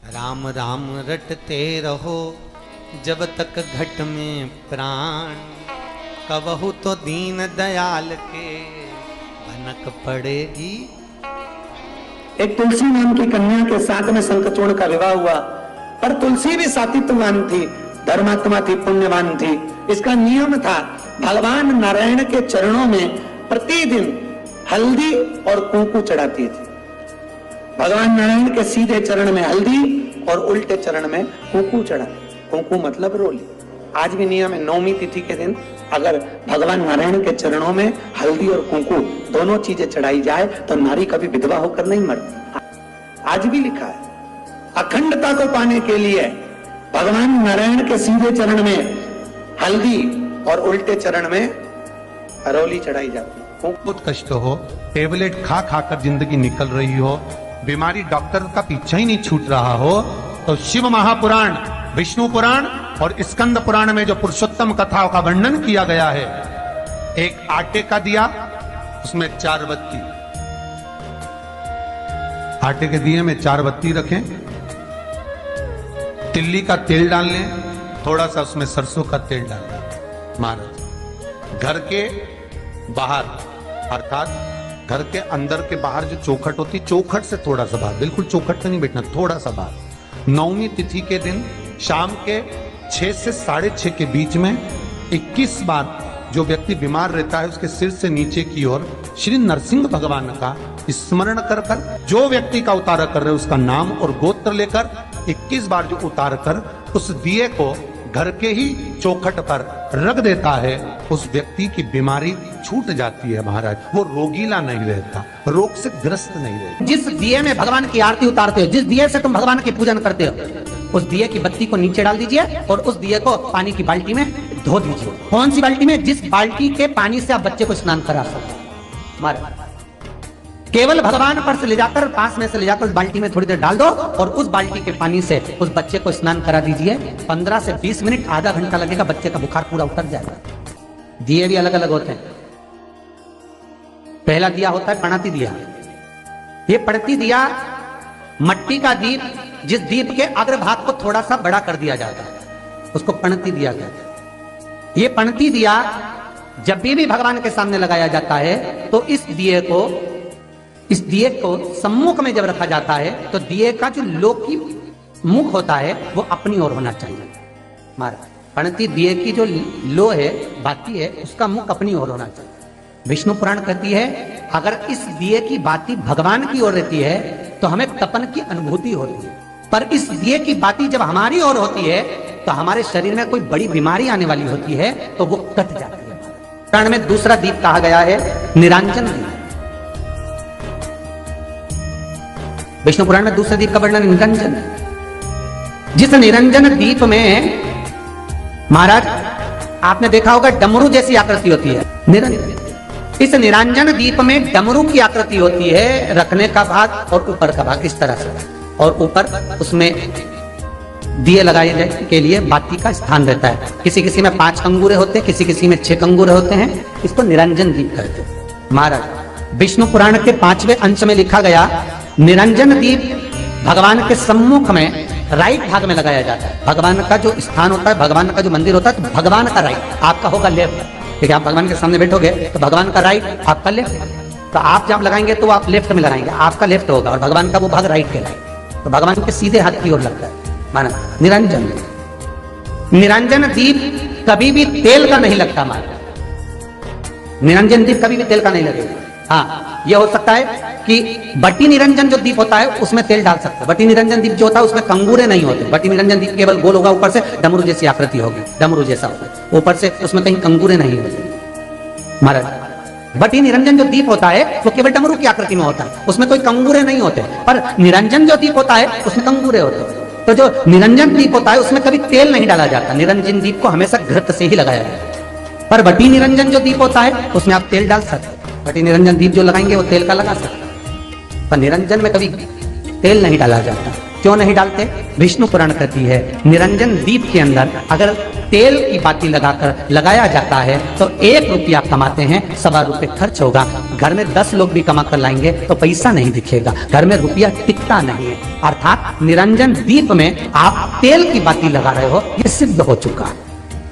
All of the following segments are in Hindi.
राम राम रटते रहो जब तक घट में प्राण, कबहू तो दीन दयाल के भनक पड़ेगी। एक तुलसी नाम की कन्या के साथ में शंखचूर्ण का विवाह हुआ, पर तुलसी भी सात्वित्ववान थी, धर्मात्मा थी, पुण्यवान थी। इसका नियम था, भगवान नारायण के चरणों में प्रतिदिन हल्दी और कुंकू चढ़ाती थी। भगवान नारायण के सीधे चरण में हल्दी और उल्टे चरण में कुंकू चढ़ाती। कुंकू मतलब रोली। आज भी नियम है, नौमी तिथि के दिन अगर भगवान नारायण के चरणों में हल्दी और कुंकू दोनों चीजें चढ़ाई जाए तो नारी कभी विधवा होकर नहीं मरती। आज भी लिखा है, अखंडता को पाने के लिए भगवान नारायण के सीधे चरण में हल्दी और उल्टे चरण में रोली चढ़ाई जाती है। बहुत कष्ट हो, टेबलेट खा खाकर जिंदगी निकल रही हो, बीमारी डॉक्टर का पीछा ही नहीं छूट रहा हो, तो शिव महापुराण, विष्णु पुराण और स्कंद पुराण में जो पुरुषोत्तम कथाओं का वर्णन किया गया है, एक आटे का दिया, उसमें 4 बत्ती, आटे के दिए में 4 बत्ती रखें, तिल्ली का तेल डाल लें, थोड़ा सा उसमें सरसों का तेल डाल लें। महाराज, घर के बाहर अर्थात घर के अंदर के बाहर जो चौखट होती, चौखट से थोड़ा सा बाहर, बिल्कुल चौखट से नहीं बैठना, थोड़ा सा बाहर, नौवीं तिथि के दिन शाम के 6 से 6:30 के बीच में 21 बार जो व्यक्ति बीमार रहता है उसके सिर से नीचे की ओर श्री नरसिंह भगवान का स्मरण कर कर, जो व्यक्ति का उतारा कर रहे उसका नाम और गोत्र लेकर 21 बार जो उतार कर उस दिए को घर के ही चौखट पर रख देता है, उस व्यक्ति की बीमारी छूट जाती है। महाराज, वो रोगीला नहीं रहता, रोग से ग्रस्त नहीं रहता। जिस दिए में भगवान की आरती उतारते हो, जिस दिए से तुम भगवान की पूजन करते हो, उस दिए की बत्ती को नीचे डाल दीजिए और उस दिए को पानी की बाल्टी में धो दीजिए। कौन सी बाल्टी में? जिस बाल्टी के पानी से आप बच्चे को स्नान करा सकते। महाराज, केवल भगवान पर से ले जाकर, पास में से ले जाकर उस बाल्टी में थोड़ी देर डाल दो और उस बाल्टी के पानी से उस बच्चे को स्नान करा दीजिए। 15 से 20 मिनट, आधा घंटा लगेगा, बच्चे का बुखार पूरा उतर जाएगा। दिए भी अलग अलग होते हैं। पहला दिया होता है पणती दिया। ये पणती दिया मट्टी का दीप, जिस दीप के अग्रभाग को थोड़ा सा बड़ा कर दिया जाता है, उसको पणती दिया कहते हैं। ये पणती दिया जब भी भगवान के सामने लगाया जाता है तो इस दिए को सम्मुख में जब रखा जाता है तो दिए का जो लौकी मुख होता है वो अपनी ओर होना चाहिए। महाराज, पणती दिए की जो लो है, बाती है, उसका मुख अपनी ओर होना चाहिए। विष्णु पुराण कहती है, अगर इस दिए की बाती भगवान की ओर रहती है तो हमें तपन की अनुभूति होती है, पर इस दिए की बाती जब हमारी ओर होती है तो हमारे शरीर में कोई बड़ी बीमारी आने वाली होती है तो वो कट जाती है। पुराण में दूसरा दीप कहा गया है निरांजन दीप। विष्णु पुराण में दूसरे दीप का वर्णन निरंजन है। जिस निरंजन दीप में महाराज आपने देखा होगा डमरू जैसी आकृति होती है, निरंजन। इस निरंजन दीप में डमरू की आकृति होती है, रखने का भाग और ऊपर का भाग इस तरह से, और ऊपर उसमें दिए लगाए के लिए बाती का स्थान रहता है। किसी किसी में 5 कंगूरे होते हैं, किसी किसी में 6 कंगूरे होते हैं। इसको निरंजन दीप कहते हैं। महाराज, विष्णु पुराण के 5वें अंश में लिखा गया, निरंजन दीप भगवान के सम्मुख में राइट भाग में लगाया जाता है। भगवान का जो स्थान होता है, भगवान का जो मंदिर होता है, तो भगवान का राइट, आपका होगा लेफ्ट। ठीक है, आप भगवान के सामने बैठोगे तो भगवान का राइट, आपका लेफ्ट। तो आप जब लगाएंगे तो आप लेफ्ट में लगाएंगे, आपका लेफ्ट होगा और भगवान का वो भाग राइट के राइट, तो भगवान के सीधे हाथ की ओर लगता है। माना निरंजन, निरंजन दीप कभी भी तेल का नहीं लगता। माना निरंजन दीप कभी भी तेल का नहीं लगेगा। हाँ, यह हो सकता है कि बटी निरंजन जो दीप होता है उसमें तेल डाल सकते हैं। बटी निरंजन दीप जो होता है उसमें कंगूरे नहीं होते। बटी निरंजन दीप केवल गोल होगा, ऊपर से डमरू जैसी आकृति होगी, डमरू जैसा होगा, ऊपर से उसमें कहीं कंगूरे नहीं होते। महाराज, बटी निरंजन जो दीप होता है वो केवल डमरू की आकृति में होता है, उसमें कोई कंगूरे नहीं होते। पर निरंजन जो दीप होता है उसमें कंगूरे होते हैं। तो जो निरंजन दीप होता है उसमें कभी तेल नहीं डाला जाता। निरंजन दीप को हमेशा घृत से ही लगाया जाता है। पर बटी निरंजन जो दीप होता है उसमें आप तेल डाल सकते हैं। बटी निरंजन दीप जो लगाएंगे वो तेल का लगा सकते हैं, पर निरंजन में कभी तेल नहीं डाला जाता। क्यों नहीं डालते? विष्णु पुराण कहती है निरंजन दीप के अंदर अगर तेल की बाती लगाया जाता है तो 1 रुपया कमाते हैं, 1.25 रुपये खर्च होगा। घर में 10 लोग भी कमा कर लाएंगे तो पैसा नहीं दिखेगा, घर में रुपया टिकता नहीं है। अर्थात निरंजन दीप में आप तेल की बाती लगा रहे हो, ये सिद्ध हो चुका है।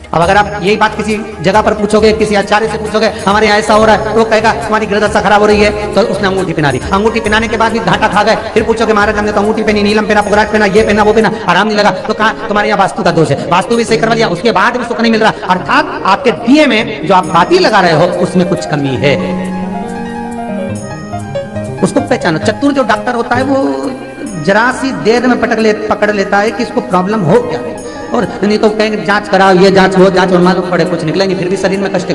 अब अगर आप यही बात किसी जगह पर पूछोगे, किसी आचार्य से पूछोगे हमारे यहाँ ऐसा हो रहा है, तो कहेगा तुम्हारी ग्रह खराब हो रही है, तो उसने अंगूठी पहना दी। अंगूठी पहनाने के बाद भी घाटा खा गए, फिर पूछोगे महाराज हमने तो अंगूठी पहनी, नीलम पहना, पुगराज पहना, ये पहना, वो पहना, आराम नहीं लगा, तो कहा तुम्हारे यहाँ वास्तु का दोष है, वास्तु भी सही करवा लिया, उसके बाद भी सुख नहीं मिल रहा। अर्थात आपके दिए में जो आप बाती लगा रहे हो उसमें कुछ कमी है, उसको पहचानो। चतुर जो डॉक्टर होता है वो जरा सी देर में पकड़ लेता है कि इसको प्रॉब्लम हो क्या है, और नहीं तो कहेंगे जांच कराओ, ये जांच वो जांच, और मालूम पड़े कुछ निकलेंगे, फिर भी शरीर में कष्ट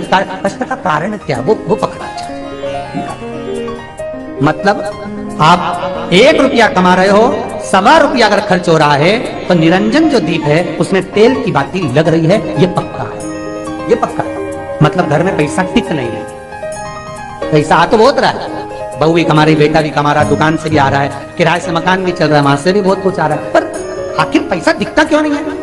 का कारण क्या वो पकड़ा जाए। मतलब आप 1 रुपया कमा रहे हो, 1.25 रुपया अगर खर्च हो रहा है तो निरंजन जो दीप है उसमें तेल की बाती लग रही है, ये पक्का है, ये पक्का है। मतलब घर में पैसा टिक नहीं है, पैसा आ तो बहुत रहा है, बहू भी कमा रही, बेटा भी कमा रहा, दुकान से भी आ रहा है, किराए से मकान भी चल रहा है, वहां से भी बहुत कुछ आ रहा है, पर आखिर पैसा दिखता क्यों नहीं है?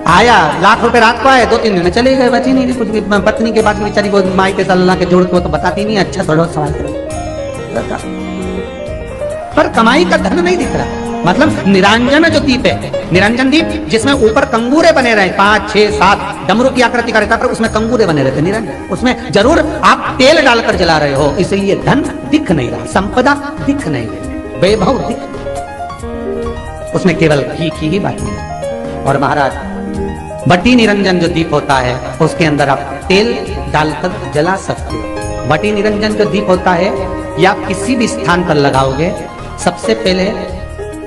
आया लाख रुपए रात को आए, 2-3 दिन में चले गए, बची नहीं कुछ भी। पत्नी के बाद बेचारी वो माई के सल्ला के जोड़ के वो तो बताती नहीं, अच्छा थोड़ा सवाल करें, पर कमाई का धन नहीं दिख रहा। मतलब निरंजन जो दीप है, निरंजन दीप जिसमें ऊपर कंगूरे बने रहे 5, 6, 7 डमरू की आकृति का रहता, पर उसमें कंगूरे बने रहते निरंजन, उसमें जरूर आप तेल डालकर जला रहे हो, इसलिए धन दिख नहीं रहा, संपदा दिख नहीं रही, वैभव दिख, उसमें केवल घी की ही बात है। और महाराज बटी निरंजन जो दीप होता है उसके अंदर आप तेल डालकर जला सकते हो। बटी निरंजन जो दीप होता है या आप किसी भी स्थान पर लगाओगे, सबसे पहले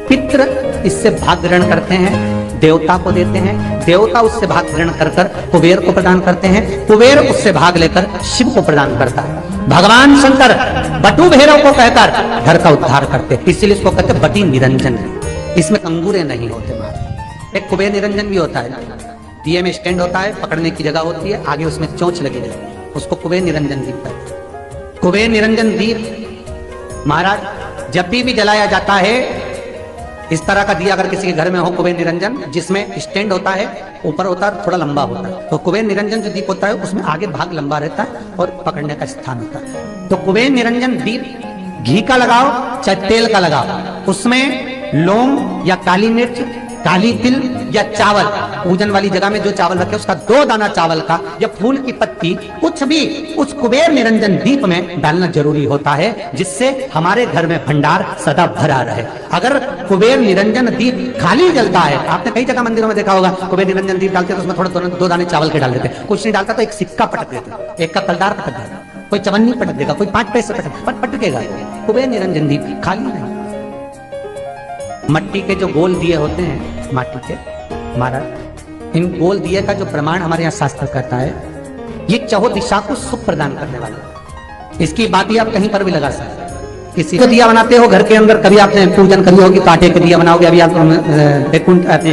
पितृ इससे भाग ग्रहण करते हैं, देवता को देते हैं, देवता उससे भाग ग्रहण कर कुबेर को प्रदान करते हैं, कुबेर उससे भाग लेकर शिव को प्रदान करता है। भगवान शंकर बटु भैरव को कहकर घर का उद्धार करते, इसलिए इसको कहते बटी निरंजन। इसमें अंगूरे नहीं होते। एक कुबेर निरंजन भी होता है, दिए में स्टैंड होता है, पकड़ने की जगह होती है, आगे उसमें चोंच लगी रहती है, उसको कुबेर निरंजन दीप कहते हैं। कुबेर निरंजन दीप महाराज जब भी जलाया जाता है, इस तरह का दिया अगर किसी के घर में हो कुबेर निरंजन, जिसमें स्टैंड होता है, ऊपर होता है, थोड़ा लंबा होता है, तो कुबेर निरंजन जो दीप होता है उसमें आगे भाग लंबा रहता है और पकड़ने का स्थान होता है। तो कुबेर निरंजन दीप घी का लगाओ चाहे तेल का लगाओ, उसमें लौंग या काली मिर्च, काली तिल या चावल, पूजन वाली जगह में जो चावल रखे उसका 2 दाना चावल का या फूल की पत्ती कुछ भी उस कुबेर निरंजन दीप में डालना जरूरी होता है, जिससे हमारे घर में भंडार सदा भरा रहे। अगर कुबेर निरंजन दीप खाली जलता है, आपने कई जगह मंदिरों में देखा होगा, कुबेर निरंजन दीप डालते तो उसमें थोड़ा 2 दाने चावल के डाल देते, कुछ नहीं डालता तो एक सिक्का पटक देते, एक का कलदार पटक देगा, कोई चवन्नी पटक देगा, कोई 5 पैसे पटकेगा। कुबेर निरंजन दीप खाली नहीं। मट्टी के जो गोल दिए होते हैं, माटी के महाराज, इन गोल दिए का जो प्रमाण हमारे यहाँ शास्त्र कहता है, ये चौहो दिशा को सुख प्रदान करने वाला। इसकी बात ही आप कहीं पर भी लगा सकते हैं। किसी को दिया बनाते हो घर के अंदर, कभी आपने पूजन करी होगी तो आटे के दिया बनाओगे, अभी आप अपने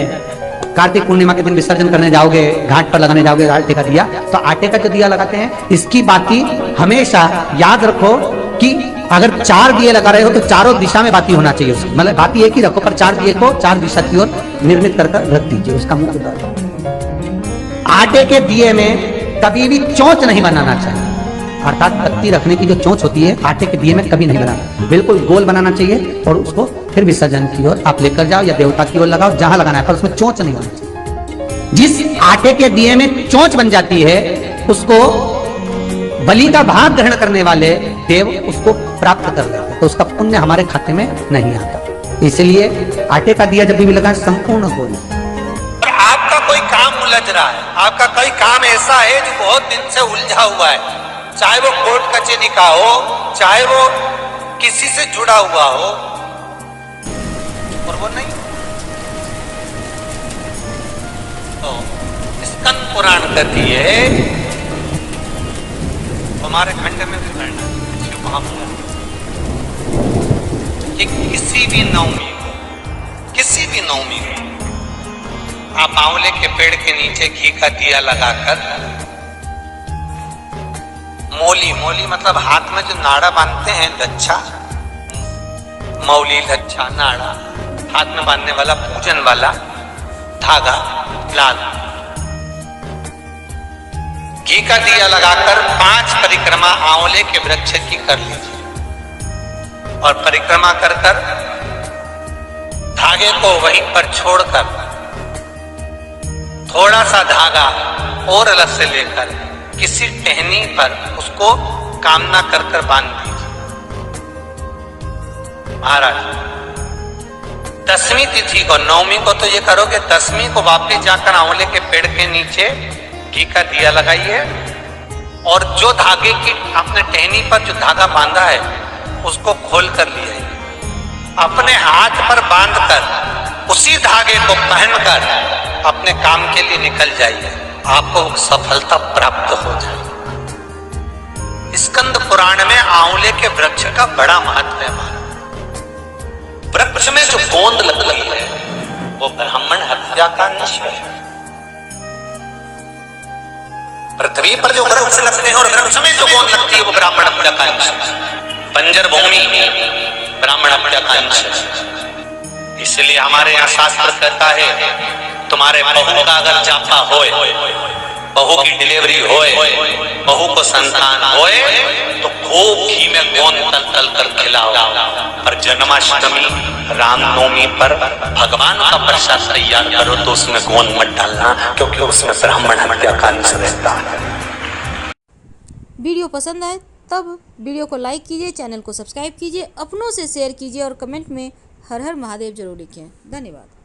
कार्तिक पूर्णिमा के दिन विसर्जन करने जाओगे, घाट पर लगाने जाओगे आटे का दिया, तो आटे का जो दिया लगाते हैं, इसकी बाती हमेशा याद रखो कि अगर 4 दिए लगा रहे हो तो चारों दिशा में बाती होना चाहिए उसकी, मतलब बाती एक ही रखो पर 4 दिए को 4 दिशा की ओर निर्मित कर रख दीजिए, उसका मुख्य उद्देश्य। आटे के दिए में कभी भी चोंच नहीं बनाना चाहिए, अर्थात पत्ती रखने की जो चोंच होती है आटे के दिए में कभी नहीं बनाना, बिल्कुल गोल बनाना चाहिए और उसको फिर विसर्जन की ओर आप लेकर जाओ या देवता की ओर लगाओ, जहां लगाना है, पर उसमें चोंच नहीं होनी चाहिए। जिस आटे के दिए में चोंच बन जाती है उसको बलि का भाग ग्रहण करने वाले देव उसको प्राप्त कर लेते हैं, तो उसका पुण्य हमारे खाते में नहीं आता। इसलिए आटे का दिया जब भी लगाए संपूर्ण गोल। और आपका कोई काम उलझ रहा है, आपका कोई काम ऐसा है जो बहुत दिन से उलझा हुआ है, चाहे वो कोर्ट कचहरी का हो, चाहे वो किसी से जुड़ा हुआ हो, और वो नहीं, तो स्कंद पुराण कहती है, हमारे खंड में भी करना शिव महापुराण कि किसी भी नवमी को आप आंवले के पेड़ के नीचे घी का दिया लगाकर मौली मतलब हाथ में जो नाड़ा बांधते हैं, लच्छा, मौली लच्छा नाड़ा, हाथ में बांधने वाला पूजन वाला धागा लाल, घी का दिया लगाकर 5 परिक्रमा आंवले के वृक्ष की कर लीजिए और परिक्रमा कर कर धागे को वहीं पर छोड़कर थोड़ा सा धागा और अलग से लेकर किसी टहनी पर उसको कामना कर कर बांध दीजिए। महाराज 10वीं तिथि को, 9वीं को तो ये करोगे, 10वीं को वापस जाकर आंवले के पेड़ के नीचे घी का दिया लगाइए और जो धागे की आपने टहनी पर जो धागा बांधा है उसको खोल कर लिए अपने हाथ पर बांधकर उसी धागे को पहनकर अपने काम के लिए निकल जाइए, आपको सफलता प्राप्त हो जाए। स्कंद पुराण में आंवले के वृक्ष का बड़ा महत्व है। वृक्ष में जो गोंद लगती है वो ब्राह्मण हत्या का निश्चय है। पृथ्वी पर जो वृक्ष लगते हैं और वृक्ष में जो गोंद लगती है वो ब्राह्मण हत्या का निश्चय है। बंजर भूमि ब्राह्मण हत्या का निश्चय। इसलिए हमारे यहाँ शास्त्र कहता है तुम्हारे बहू का अगर जापा होए, बहू की डिलीवरी होए, बहू को संतान होए तो खूब घी में गोंद तल तल कर खिलाओ। और जन्माष्टमी रामनवमी पर भगवान का प्रसाद तैयार करो तो उसमें गोंद मत डालना, क्योंकि उसमें ब्राह्मण हत्या का अंश रहता है। वीडियो पसंद आए तब वीडियो को लाइक कीजिए, चैनल को सब्सक्राइब कीजिए, अपनों से शेयर कीजिए और कमेंट में हर हर महादेव जरूर लिखें। धन्यवाद।